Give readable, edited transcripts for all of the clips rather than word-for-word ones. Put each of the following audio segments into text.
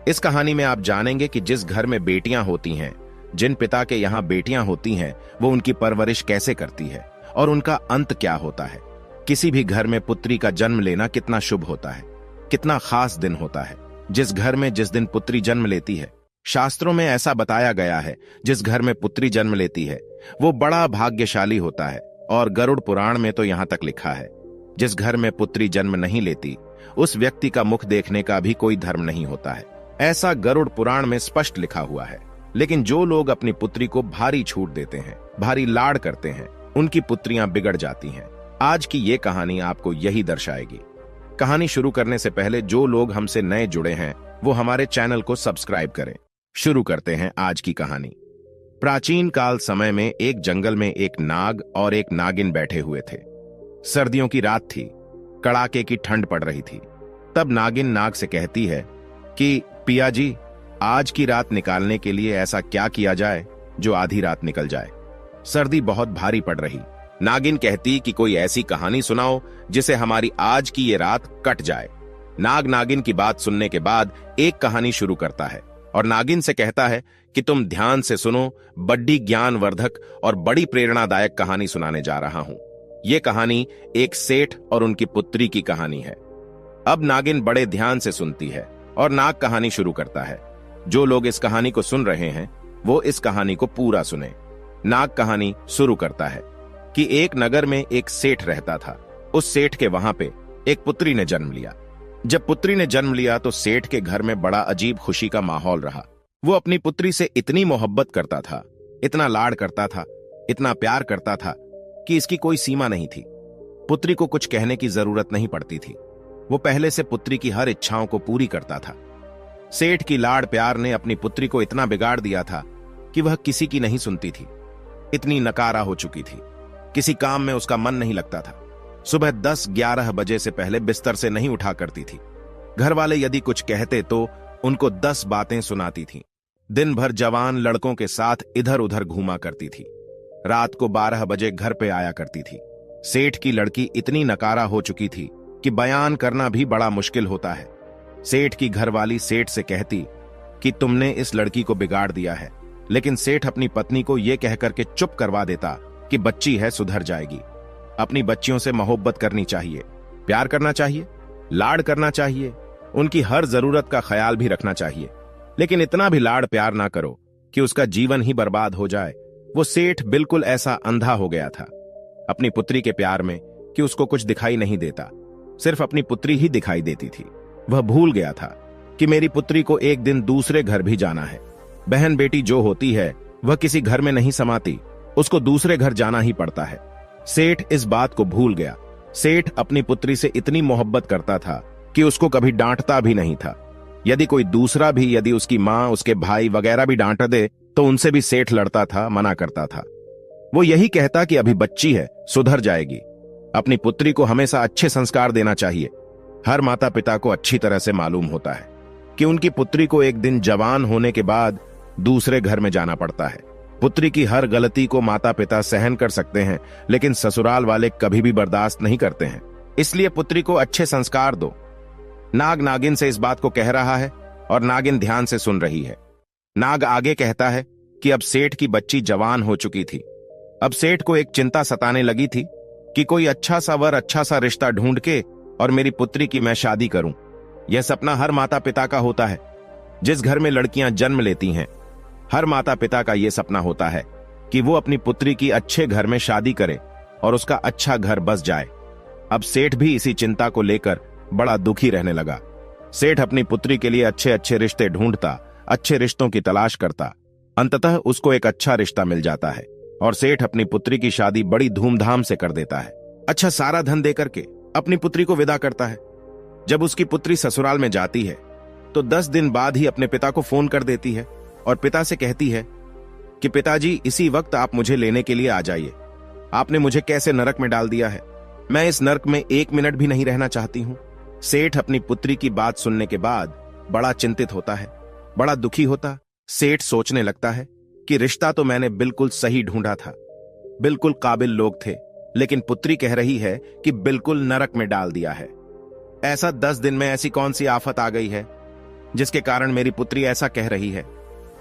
इस कहानी में आप जानेंगे कि जिस घर में बेटियां होती हैं, जिन पिता के यहाँ बेटियां होती हैं, वो उनकी परवरिश कैसे करती है और उनका अंत क्या होता है। किसी भी घर में पुत्री का जन्म लेना कितना शुभ होता है, कितना खास दिन होता है। जिस घर में जिस दिन पुत्री जन्म लेती है, शास्त्रों में ऐसा बताया गया है, जिस घर में पुत्री जन्म लेती है वो बड़ा भाग्यशाली होता है। और गरुड़ पुराण में तो यहां तक लिखा है, जिस घर में पुत्री जन्म नहीं लेती उस व्यक्ति का मुख देखने का भी कोई धर्म नहीं होता है। ऐसा गरुड़ पुराण में स्पष्ट लिखा हुआ है। लेकिन जो लोग अपनी पुत्री को भारी छूट देते हैं, भारी लाड़ करते हैं, उनकी पुत्रियां बिगड़ जाती हैं। आज की ये कहानी आपको यही दर्शाएगी। कहानी शुरू करने से पहले जो लोग हमसे नए जुड़े हैं वो हमारे चैनल को सब्सक्राइब करें। शुरू करते हैं आज की कहानी। प्राचीन काल समय में एक जंगल में एक नाग और एक नागिन बैठे हुए थे। सर्दियों की रात थी, कड़ाके की ठंड पड़ रही थी। तब नागिन नाग से कहती है कि पिया जी, आज की रात निकालने के लिए ऐसा क्या किया जाए जो आधी रात निकल जाए। सर्दी बहुत भारी पड़ रही। नागिन कहती कि कोई ऐसी कहानी सुनाओ जिसे हमारी आज की ये रात कट जाए। नाग नागिन की बात सुनने के बाद एक कहानी शुरू करता है और नागिन से कहता है कि तुम ध्यान से सुनो, बड़ी ज्ञानवर्धक और बड़ी प्रेरणादायक कहानी सुनाने जा रहा हूं। यह कहानी एक सेठ और उनकी पुत्री की कहानी है। अब नागिन बड़े ध्यान से सुनती है और नाग कहानी शुरू करता है। जो लोग इस कहानी को सुन रहे हैं वो इस कहानी को पूरा सुने। नाग कहानी शुरू करता है कि एक नगर में एक सेठ रहता था। उस सेठ के वहां पे एक पुत्री ने जन्म लिया। जब पुत्री ने जन्म लिया तो सेठ के घर में बड़ा अजीब खुशी का माहौल रहा। वो अपनी पुत्री से इतनी मोहब्बत करता था, इतना लाड करता था, इतना प्यार करता था कि इसकी कोई सीमा नहीं थी। पुत्री को कुछ कहने की जरूरत नहीं पड़ती थी। वो पहले से पुत्री की हर इच्छाओं को पूरी करता था। सेठ की लाड प्यार ने अपनी पुत्री को इतना बिगाड़ दिया था कि वह किसी की नहीं सुनती थी। इतनी नकारा हो चुकी थी, किसी काम में उसका मन नहीं लगता था। सुबह 10-11 बजे से पहले बिस्तर से नहीं उठा करती थी। घर वाले यदि कुछ कहते तो उनको 10 बातें सुनाती थी। दिन भर जवान लड़कों के साथ इधर उधर घूमा करती थी। रात को 12 बजे घर पे आया करती थी। सेठ की लड़की इतनी नकारा हो चुकी थी कि बयान करना भी बड़ा मुश्किल होता है। सेठ की घरवाली सेठ से कहती कि तुमने इस लड़की को बिगाड़ दिया है, लेकिन सेठ अपनी पत्नी को यह कहकर के चुप करवा देता कि बच्ची है, सुधर जाएगी। अपनी बच्चियों से मोहब्बत करनी चाहिए, प्यार करना चाहिए, लाड करना चाहिए, उनकी हर जरूरत का ख्याल भी रखना चाहिए, लेकिन इतना भी लाड प्यार ना करो कि उसका जीवन ही बर्बाद हो जाए। वो सेठ बिल्कुल ऐसा अंधा हो गया था अपनी पुत्री के प्यार में कि उसको कुछ दिखाई नहीं देता, सिर्फ अपनी पुत्री ही दिखाई देती थी। वह भूल गया था कि मेरी पुत्री को एक दिन दूसरे घर भी जाना है। बहन बेटी जो होती है वह किसी घर में नहीं समाती, उसको दूसरे घर जाना ही पड़ता है। सेठ इस बात को भूल गया। सेठ अपनी पुत्री से इतनी मोहब्बत करता था कि उसको कभी डांटता भी नहीं था। यदि कोई दूसरा भी, यदि उसकी माँ, उसके भाई वगैरह भी डांट दे तो उनसे भी सेठ लड़ता था, मना करता था। वो यही कहता कि अभी बच्ची है, सुधर जाएगी। अपनी पुत्री को हमेशा अच्छे संस्कार देना चाहिए। हर माता पिता को अच्छी तरह से मालूम होता है कि उनकी पुत्री को एक दिन जवान होने के बाद दूसरे घर में जाना पड़ता है। पुत्री की हर गलती को माता पिता सहन कर सकते हैं, लेकिन ससुराल वाले कभी भी बर्दाश्त नहीं करते हैं। इसलिए पुत्री को अच्छे संस्कार दो। नाग नागिन से इस बात को कह रहा है और नागिन ध्यान से सुन रही है। नाग आगे कहता है कि अब सेठ की बच्ची जवान हो चुकी थी। अब सेठ को एक चिंता सताने लगी थी कि कोई अच्छा सा वर, अच्छा सा रिश्ता ढूंढ के और मेरी पुत्री की मैं शादी करूं। यह सपना हर माता पिता का होता है। जिस घर में लड़कियां जन्म लेती हैं, हर माता पिता का यह सपना होता है कि वो अपनी पुत्री की अच्छे घर में शादी करे और उसका अच्छा घर बस जाए। अब सेठ भी इसी चिंता को लेकर बड़ा दुखी रहने लगा। सेठ अपनी पुत्री के लिए अच्छे अच्छे रिश्ते ढूंढता, अच्छे रिश्तों की तलाश करता। अंततः उसको एक अच्छा रिश्ता मिल जाता है और सेठ अपनी पुत्री की शादी बड़ी धूमधाम से कर देता है। अच्छा सारा धन देकर के अपनी पुत्री को विदा करता है। जब उसकी पुत्री ससुराल में जाती है तो 10 दिन बाद ही अपने पिता को फोन कर देती है और पिता से कहती है कि पिताजी, इसी वक्त आप मुझे लेने के लिए आ जाइए। आपने मुझे कैसे नरक में डाल दिया है, मैं इस नरक में 1 मिनट भी नहीं रहना चाहती हूं। सेठ अपनी पुत्री की बात सुनने के बाद बड़ा चिंतित होता है, बड़ा दुखी होता। सेठ सोचने लगता है कि रिश्ता तो मैंने बिल्कुल सही ढूंढा था, बिल्कुल काबिल लोग थे, लेकिन पुत्री कह रही है कि बिल्कुल नरक में डाल दिया है। ऐसा 10 दिन में ऐसी कौन सी आफत आ गई है जिसके कारण मेरी पुत्री ऐसा कह रही है।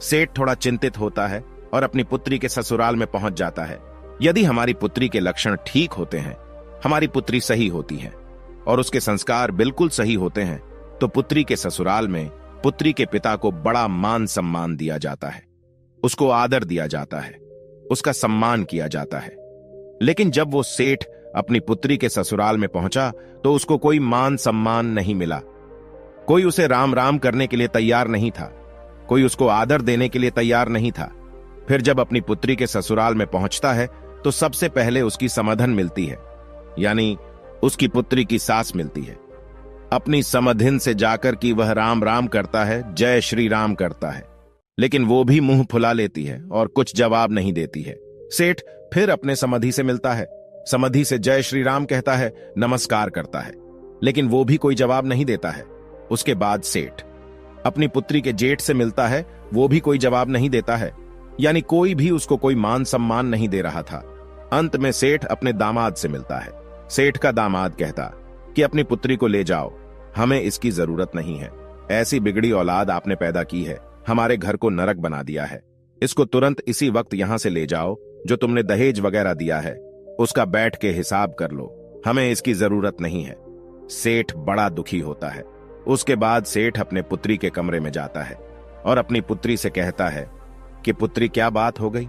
सेठ थोड़ा चिंतित होता है और अपनी पुत्री के ससुराल में पहुंच जाता है। यदि हमारी पुत्री के लक्षण ठीक होते हैं, हमारी पुत्री सही होती है और उसके संस्कार बिल्कुल सही होते हैं, तो पुत्री के ससुराल में पुत्री के पिता को बड़ा मान सम्मान दिया जाता है, उसको आदर दिया जाता है, उसका सम्मान किया जाता है। लेकिन जब वो सेठ अपनी पुत्री के ससुराल में पहुंचा तो उसको कोई मान सम्मान नहीं मिला। कोई उसे राम राम करने के लिए तैयार नहीं था, कोई उसको आदर देने के लिए तैयार नहीं था। फिर जब अपनी पुत्री के ससुराल में पहुंचता है तो सबसे पहले उसकी समधन मिलती है, यानी उसकी पुत्री की सास मिलती है। अपनी समधिन से जाकर कि वह राम राम करता है, जय श्री राम करता है, लेकिन वो भी मुंह फुला लेती है और कुछ जवाब नहीं देती है। सेठ फिर अपने समधि से मिलता है, समधि से जय श्री राम कहता है, नमस्कार करता है, लेकिन वो भी कोई जवाब नहीं देता है। उसके बाद सेठ अपनी पुत्री के जेठ से मिलता है, वो भी कोई जवाब नहीं देता है, यानी कोई भी उसको कोई मान सम्मान नहीं दे रहा था। अंत में सेठ अपने दामाद से मिलता है। सेठ का दामाद कहता कि अपनी पुत्री को ले जाओ, हमें इसकी जरूरत नहीं है। ऐसी बिगड़ी औलाद आपने पैदा की है, हमारे घर को नरक बना दिया है। इसको तुरंत इसी वक्त यहां से ले जाओ। जो तुमने दहेज वगैरह दिया है उसका बैठ के हिसाब कर लो, हमें इसकी जरूरत नहीं है। सेठ बड़ा दुखी होता है। उसके बाद सेठ अपने पुत्री के कमरे में जाता है और अपनी पुत्री से कहता है कि पुत्री क्या बात हो गई।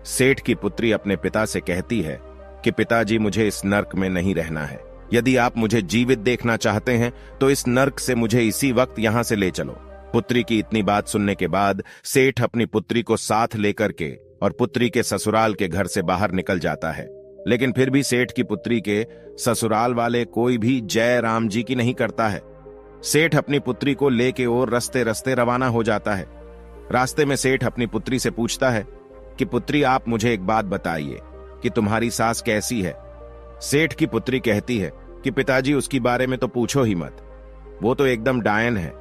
सेठ की पुत्री अपने पिता से कहती है कि पिताजी, मुझे इस नर्क में नहीं रहना है। यदि आप मुझे जीवित देखना चाहते हैं तो इस नर्क से मुझे इसी वक्त यहां से ले चलो। पुत्री की इतनी बात सुनने के बाद सेठ अपनी पुत्री को साथ लेकर के और पुत्री के ससुराल के घर से बाहर निकल जाता है। लेकिन फिर भी सेठ की पुत्री के ससुराल वाले कोई भी जय राम जी की नहीं करता है। सेठ अपनी पुत्री को लेके और रस्ते रस्ते रवाना हो जाता है। रास्ते में सेठ अपनी पुत्री से पूछता है कि पुत्री, आप मुझे एक बात बताइए कि तुम्हारी सास कैसी है। सेठ की पुत्री कहती है कि पिताजी, उसकी बारे में तो पूछो ही मत, वो तो एकदम डायन है,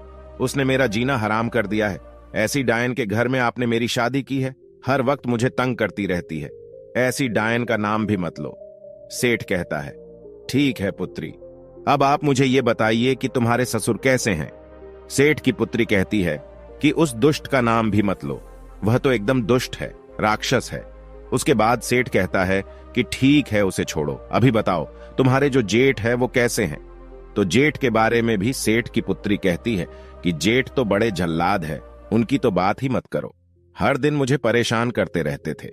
उसने मेरा जीना हराम कर दिया है। ऐसी डायन के घर में आपने मेरी शादी की है, हर वक्त मुझे तंग करती रहती है, ऐसी डायन का नाम भी मत लो। सेठ कहता है, ठीक है पुत्री, अब आप मुझे ये बताइए कि तुम्हारे ससुर कैसे हैं। सेठ की पुत्री कहती है कि उस दुष्ट का नाम भी मत लो, वह तो एकदम दुष्ट है, राक्षस है। उसके बाद सेठ कहता है कि ठीक है, उसे छोड़ो, अभी बताओ तुम्हारे जो जेठ है वो कैसे हैं। तो जेठ के बारे में भी सेठ की पुत्री कहती है कि जेठ तो बड़े जल्लाद है, उनकी तो बात ही मत करो, हर दिन मुझे परेशान करते रहते थे।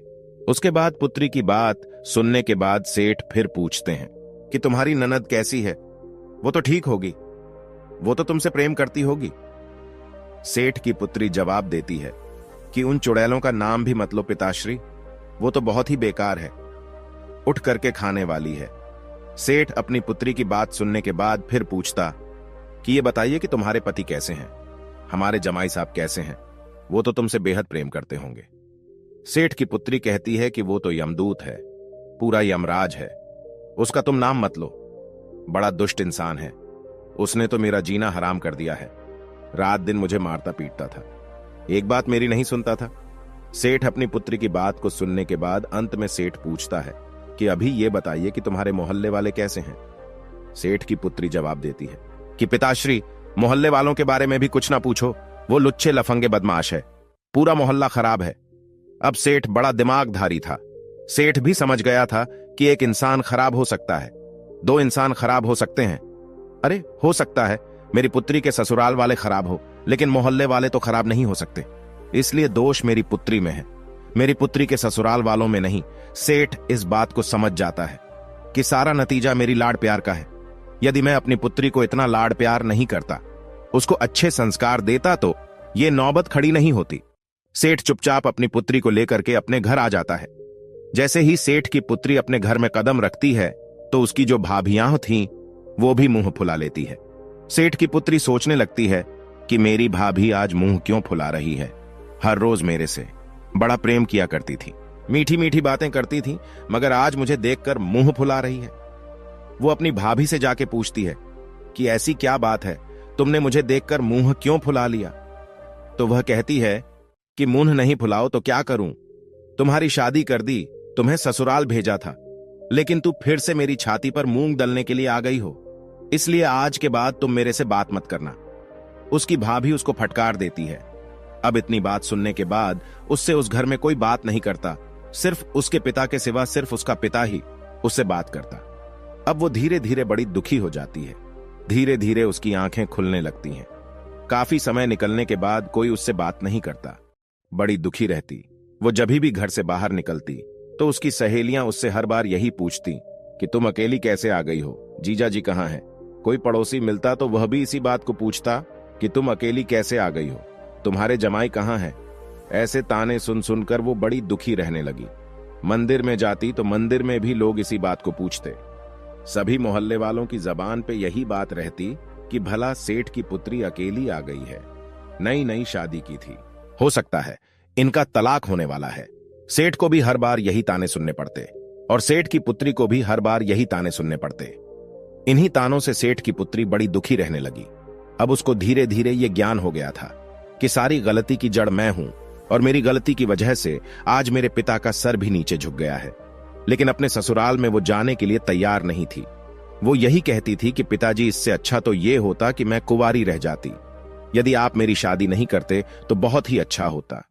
उसके बाद पुत्री की बात सुनने के बाद सेठ फिर पूछते हैं कि तुम्हारी ननद कैसी है। वो तो ठीक होगी, वो तो तुमसे प्रेम करती होगी। सेठ की पुत्री जवाब देती है कि उन चुड़ैलों का नाम भी मत लो पिताश्री, वो तो बहुत ही बेकार है, उठ करके खाने वाली है। सेठ अपनी पुत्री की बात सुनने के बाद फिर पूछता कि ये बताइए कि तुम्हारे पति कैसे हैं, हमारे जमाई साहब कैसे हैं, वो तो तुमसे बेहद प्रेम करते होंगे। सेठ की पुत्री कहती है कि वो तो यमदूत है, पूरा यमराज है, उसका तुम नाम मत लो, बड़ा दुष्ट इंसान है, उसने तो मेरा जीना हराम कर दिया है, रात दिन मुझे मारता पीटता था, एक बात मेरी नहीं सुनता था। सेठ अपनी पुत्री की बात को सुनने के बाद अंत में सेठ पूछता है कि अभी ये बताइए कि तुम्हारे मोहल्ले वाले कैसे हैं। सेठ की पुत्री जवाब देती है कि पिताश्री, मोहल्ले वालों के बारे में भी कुछ ना पूछो, वो लुच्चे लफंगे बदमाश है, पूरा मोहल्ला खराब है। अब सेठ बड़ा दिमागधारी था, सेठ भी समझ गया था कि एक इंसान खराब हो सकता है, दो इंसान खराब हो सकते हैं। अरे हो सकता है मेरी पुत्री के ससुराल वाले खराब हो, लेकिन मोहल्ले वाले तो खराब नहीं हो सकते, इसलिए दोष मेरी पुत्री में है, मेरी पुत्री के ससुराल वालों में नहीं। सेठ इस बात को समझ जाता है कि सारा नतीजा मेरी लाड़ प्यार का है। यदि मैं अपनी पुत्री को इतना लाड़ प्यार नहीं करता, उसको अच्छे संस्कार देता, तो ये नौबत खड़ी नहीं होती। सेठ चुपचाप अपनी पुत्री को लेकर के अपने घर आ जाता है। जैसे ही सेठ की पुत्री अपने घर में कदम रखती है तो उसकी जो भाभियां थीं वो भी मुंह फुला लेती है। सेठ की पुत्री सोचने लगती है कि मेरी भाभी आज मुंह क्यों फुला रही है, हर रोज मेरे से बड़ा प्रेम किया करती थी, मीठी मीठी बातें करती थी, मगर आज मुझे देखकर मुंह फुला रही है। वो अपनी भाभी से जाके पूछती है कि ऐसी क्या बात है, तुमने मुझे देखकर मुंह क्यों फुला लिया। तो वह कहती है कि मुंह नहीं फुलाओ तो क्या करूं, तुम्हारी शादी कर दी, तुम्हें ससुराल भेजा था, लेकिन तू फिर से मेरी छाती पर मूंग दलने के लिए आ गई हो, इसलिए आज के बाद तुम मेरे से बात मत करना। उसकी भाभी उसको फटकार देती है। अब इतनी बात सुनने के बाद उससे उस घर में कोई बात नहीं करता, सिर्फ उसके पिता के सिवा सिर्फ उसका पिता ही उससे बात करता। अब वो धीरे धीरे बड़ी दुखी हो जाती है। धीरे धीरे उसकी आंखें खुलने लगती हैं। काफी समय निकलने के बाद कोई उससे बात नहीं करता, बड़ी दुखी रहती। वो जब भी घर से बाहर निकलती तो उसकी सहेलियां उससे हर बार यही पूछती कि तुम अकेली कैसे आ गई हो, जीजा जी कहाँ हैं। कोई पड़ोसी मिलता तो वह भी इसी बात को पूछता कि तुम अकेली कैसे आ गई हो, तुम्हारे जमाई कहाँ हैं। ऐसे ताने सुन सुनकर वो बड़ी दुखी रहने लगी। मंदिर में जाती तो मंदिर में भी लोग इसी बात को पूछते। सभी मोहल्ले वालों की जबान पे यही बात रहती कि भला सेठ की पुत्री अकेली आ गई है, नई नई शादी की थी, हो सकता है इनका तलाक होने वाला है। सेठ को भी हर बार यही ताने सुनने पड़ते और सेठ की पुत्री को भी हर बार यही ताने सुनने पड़ते। इन्हीं तानों से सेठ की पुत्री बड़ी दुखी रहने लगी। अब उसको धीरे धीरे ये ज्ञान हो गया था कि सारी गलती की जड़ मैं हूं और मेरी गलती की वजह से आज मेरे पिता का सर भी नीचे झुक गया है। लेकिन अपने ससुराल में वो जाने के लिए तैयार नहीं थी। वो यही कहती थी कि पिताजी, इससे अच्छा तो ये होता कि मैं कुंवारी रह जाती। यदि आप मेरी शादी नहीं करते तो बहुत ही अच्छा होता।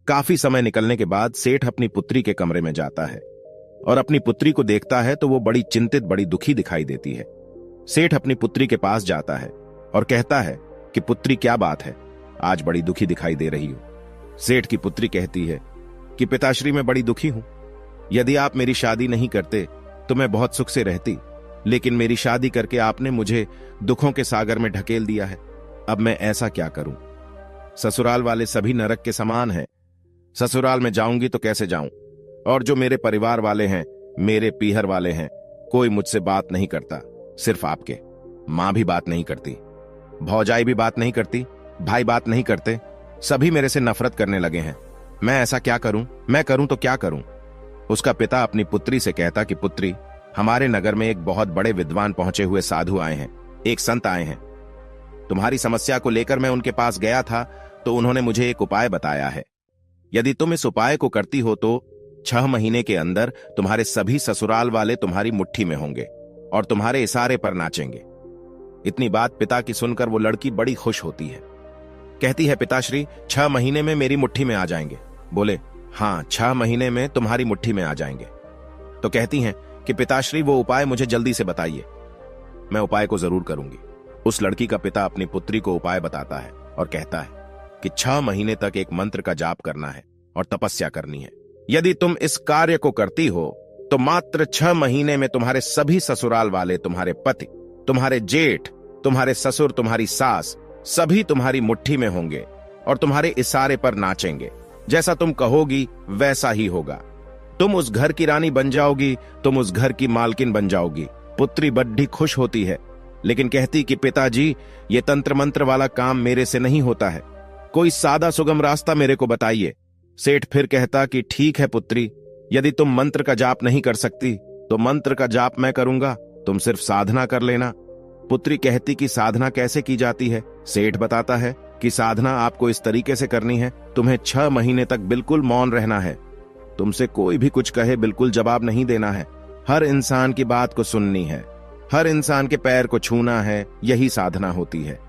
काफी समय निकलने के बाद सेठ अपनी पुत्री के कमरे में जाता है और अपनी पुत्री को देखता है तो वो बड़ी चिंतित, बड़ी दुखी दिखाई देती है। सेठ अपनी पुत्री के पास जाता है और कहता है कि पुत्री, क्या बात है, आज बड़ी दुखी दिखाई दे रही हो। सेठ की पुत्री कहती है कि पिताश्री, मैं बड़ी दुखी हूं। यदि आप मेरी शादी नहीं करते तो मैं बहुत सुख से रहती, लेकिन मेरी शादी करके आपने मुझे दुखों के सागर में ढकेल दिया है। अब मैं ऐसा क्या करूं? ससुराल वाले सभी नरक के समान हैं। ससुराल में जाऊंगी तो कैसे जाऊं? और जो मेरे परिवार वाले हैं, मेरे पीहर वाले हैं, कोई मुझसे बात नहीं करता, सिर्फ आपके। मां भी बात नहीं करती, भौजाई भी बात नहीं करती, भाई बात नहीं करते, सभी मेरे से नफरत करने लगे हैं। मैं ऐसा क्या करूं? मैं करूं तो क्या करूं? उसका पिता अपनी पुत्री से कहता कि पुत्री, हमारे नगर में एक बहुत बड़े विद्वान पहुंचे हुए साधु आए हैं, एक संत आए हैं। तुम्हारी समस्या को लेकर मैं उनके पास गया था तो उन्होंने मुझे एक उपाय बताया है। यदि तुम इस उपाय को करती हो तो 6 महीने के अंदर तुम्हारे सभी ससुराल वाले तुम्हारी मुट्ठी में होंगे और तुम्हारे इशारे पर नाचेंगे। इतनी बात पिता की सुनकर वो लड़की बड़ी खुश होती है। कहती है, पिताश्री, 6 महीने में मेरी मुट्ठी में आ जाएंगे। बोले, हाँ, 6 महीने में तुम्हारी मुट्ठी में आ जाएंगे। तो कहती हैं कि पिताश्री, वो उपाय मुझे जल्दी से बताइए। मैं उपाय को जरूर करूंगी। उस लड़की का पिता अपनी पुत्री को उपाय बताता है और कहता है कि 6 महीने तक एक मंत्र का जाप करना है और तपस्या करनी है। यदि तुम इस कार्य को करती हो तो मात्र 6 महीने में तुम्हारे सभी ससुराल वाले, तुम्हारे पति, तुम्हारे जेठ, तुम्हारे ससुर, तुम्हारी सास, सभी तुम्हारी मुट्ठी में होंगे और तुम्हारे इशारे पर नाचेंगे। जैसा तुम कहोगी वैसा ही होगा। तुम उस घर की रानी बन जाओगी, तुम उस घर की मालकिन बन जाओगी। पुत्री बड्ढी खुश होती है, लेकिन कहती कि पिताजी, ये तंत्र मंत्र वाला काम मेरे से नहीं होता है, कोई सादा सुगम रास्ता मेरे को बताइए। सेठ फिर कहता कि ठीक है पुत्री, यदि तुम मंत्र का जाप नहीं कर सकती तो मंत्र का जाप मैं करूंगा, तुम सिर्फ साधना कर लेना। पुत्री कहती कि साधना कैसे की जाती है? सेठ बताता है कि साधना आपको इस तरीके से करनी है, तुम्हें 6 महीने तक बिल्कुल मौन रहना है। तुमसे कोई भी कुछ कहे बिल्कुल जवाब नहीं देना है, हर इंसान की बात को सुननी है, हर इंसान के पैर को छूना है, यही साधना होती है।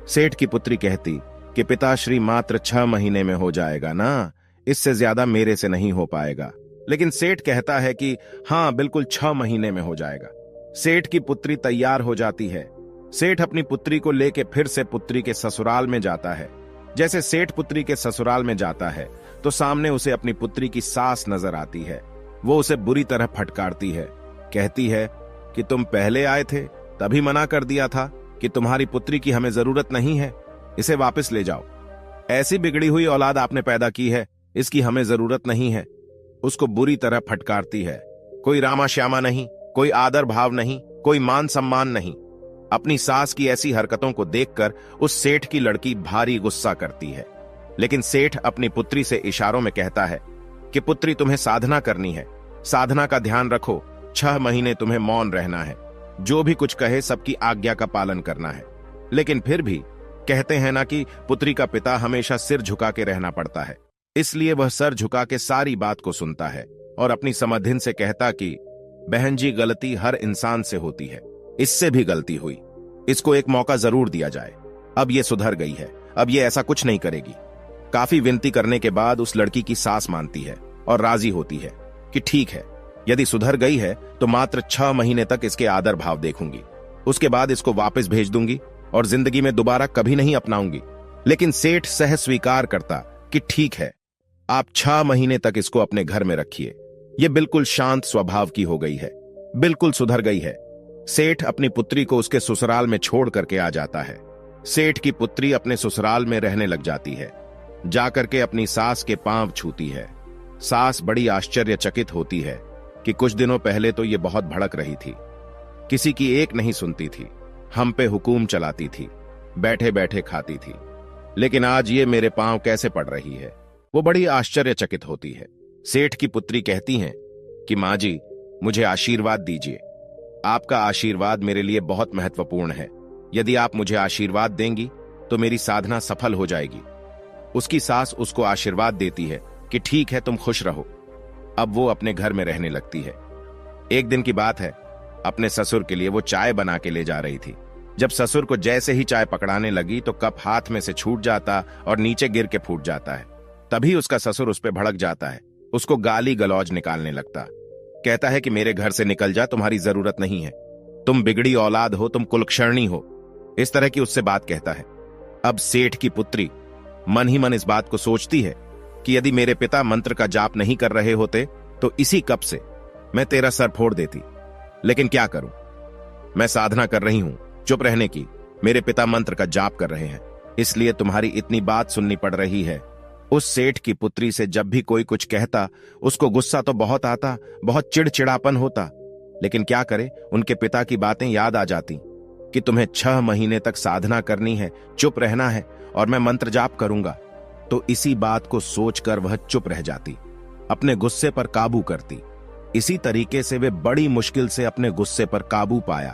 सेठ की पुत्री कहती कि पिताश्री, मात्र 6 महीने में हो जाएगा ना, इससे ज्यादा मेरे से नहीं हो पाएगा। लेकिन सेठ कहता है कि हाँ, बिल्कुल 6 महीने में हो जाएगा। सेठ की पुत्री तैयार हो जाती है। सेठ अपनी पुत्री को लेके फिर से पुत्री के ससुराल में जाता है। जैसे सेठ पुत्री के ससुराल में जाता है तो सामने उसे अपनी पुत्री की सास नजर आती है। वो उसे बुरी तरह फटकारती है, कहती है कि तुम पहले आए थे तभी मना कर दिया था कि तुम्हारी पुत्री की हमें जरूरत नहीं है, इसे वापस ले जाओ। ऐसी बिगड़ी हुई औलाद आपने पैदा की है, इसकी हमें जरूरत नहीं है। उसको बुरी तरह फटकारती है। कोई रामा श्यामा नहीं, कोई आदर भाव नहीं, कोई मान सम्मान नहीं। अपनी सास की ऐसी हरकतों को देखकर उस सेठ की लड़की भारी गुस्सा करती है। लेकिन सेठ अपनी पुत्री से इशारों में कहता है कि पुत्री, तुम्हें साधना करनी है, साधना का ध्यान रखो, 6 महीने तुम्हें मौन रहना है, जो भी कुछ कहे सबकी आज्ञा का पालन करना है। लेकिन फिर भी कहते हैं ना कि पुत्री का पिता हमेशा सिर झुका के रहना पड़ता है, इसलिए वह सर झुका के सारी बात को सुनता है और अपनी समधिन से कहता कि बहन जी, गलती हर इंसान से होती है, इससे भी गलती हुई, इसको एक मौका जरूर दिया जाए। अब ये सुधर गई है, अब ये ऐसा कुछ नहीं करेगी। काफी विनती करने के बाद उस लड़की की सास मानती है और राजी होती है कि ठीक है, यदि सुधर गई है तो मात्र 6 महीने तक इसके आदर भाव देखूंगी, उसके बाद इसको वापस भेज दूंगी और जिंदगी में दोबारा कभी नहीं अपनाऊंगी। लेकिन सेठ सह स्वीकार करता कि ठीक है, आप 6 महीने तक इसको अपने घर में रखिए। ये बिल्कुल शांत स्वभाव की हो गई है, बिल्कुल सुधर गई है। सेठ अपनी पुत्री को उसके ससुराल में छोड़ करके आ जाता है। सेठ की पुत्री अपने ससुराल में रहने लग जाती है, जाकर के अपनी सास के पांव छूती है। सास बड़ी आश्चर्यचकित होती है कि कुछ दिनों पहले तो ये बहुत भड़क रही थी, किसी की एक नहीं सुनती थी, हम पे हुकूम चलाती थी, बैठे बैठे खाती थी, लेकिन आज ये मेरे पांव कैसे पड़ रही है। वो बड़ी आश्चर्यचकित होती है। सेठ की पुत्री कहती हैं कि माँ जी, मुझे आशीर्वाद दीजिए, आपका आशीर्वाद मेरे लिए बहुत महत्वपूर्ण है। यदि आप मुझे आशीर्वाद देंगी तो मेरी साधना सफल हो जाएगी। उसकी सास उसको आशीर्वाद देती है कि ठीक है, तुम खुश रहो। अब वो अपने घर में रहने लगती है। एक दिन की बात है, अपने ससुर के लिए वो चाय बना के ले जा रही थी। जब ससुर को जैसे ही चाय पकड़ाने लगी तो कप हाथ में से छूट जाता और नीचे गिर के फूट जाता है। तभी उसका ससुर उस पर भड़क जाता है, उसको गाली गलौज निकालने लगता। कहता है कि मेरे घर से निकल जा, तुम्हारी जरूरत नहीं है, तुम बिगड़ी औलाद हो, तुम कुलक्षणी हो। इस तरह की उससे बात कहता है। अब सेठ की पुत्री मन ही मन इस बात को सोचती है कि यदि मेरे पिता मंत्र का जाप नहीं कर रहे होते तो इसी कप से मैं तेरा सर फोड़ देती। लेकिन क्या करूं, मैं साधना कर रही हूं चुप रहने की, मेरे पिता मंत्र का जाप कर रहे हैं, इसलिए तुम्हारी इतनी बात सुननी पड़ रही है। उस सेठ की पुत्री से जब भी कोई कुछ कहता उसको गुस्सा तो बहुत आता, बहुत चिड़चिड़ापन होता, लेकिन क्या करे, उनके पिता की बातें याद आ जाती कि तुम्हें 6 महीने तक साधना करनी है, चुप रहना है और मैं मंत्र जाप करूंगा। तो इसी बात को सोचकर वह चुप रह जाती, अपने गुस्से पर काबू करती। इसी तरीके से वे बड़ी मुश्किल से अपने गुस्से पर काबू पाया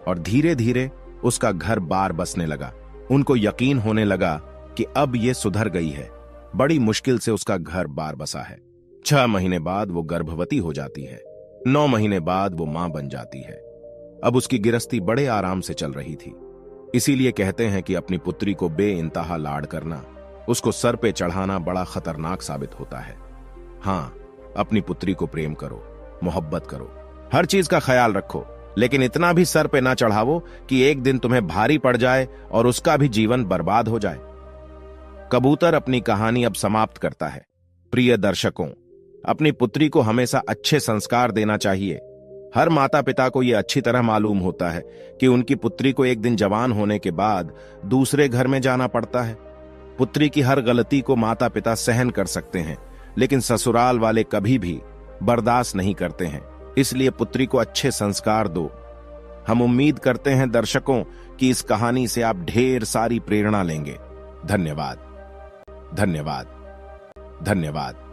और धीरे धीरे उसका घर बार बसने लगा। उनको यकीन होने लगा कि अब ये सुधर गई है। बड़ी मुश्किल से उसका घर बार बसा है। 6 महीने बाद वो गर्भवती हो जाती है। 9 महीने बाद वो मां बन जाती है। अब उसकी गिरस्ती बड़े आराम से चल रही थी। इसीलिए कहते हैं कि अपनी पुत्री को बेइंतहा लाड करना, उसको सर पे चढ़ाना बड़ा खतरनाक साबित होता है। हाँ, अपनी पुत्री को प्रेम करो, मोहब्बत करो, हर चीज का ख्याल रखो, लेकिन इतना भी सर पे ना चढ़ावो कि एक दिन तुम्हें भारी पड़ जाए और उसका भी जीवन बर्बाद हो जाए। कबूतर अपनी कहानी अब समाप्त करता है। प्रिय दर्शकों, अपनी पुत्री को हमेशा अच्छे संस्कार देना चाहिए। हर माता पिता को यह अच्छी तरह मालूम होता है कि उनकी पुत्री को एक दिन जवान होने के बाद दूसरे घर में जाना पड़ता है। पुत्री की हर गलती को माता पिता सहन कर सकते हैं, लेकिन ससुराल वाले कभी भी बर्दाश्त नहीं करते हैं। इसलिए पुत्री को अच्छे संस्कार दो। हम उम्मीद करते हैं दर्शकों कि इस कहानी से आप ढेर सारी प्रेरणा लेंगे। धन्यवाद, धन्यवाद, धन्यवाद।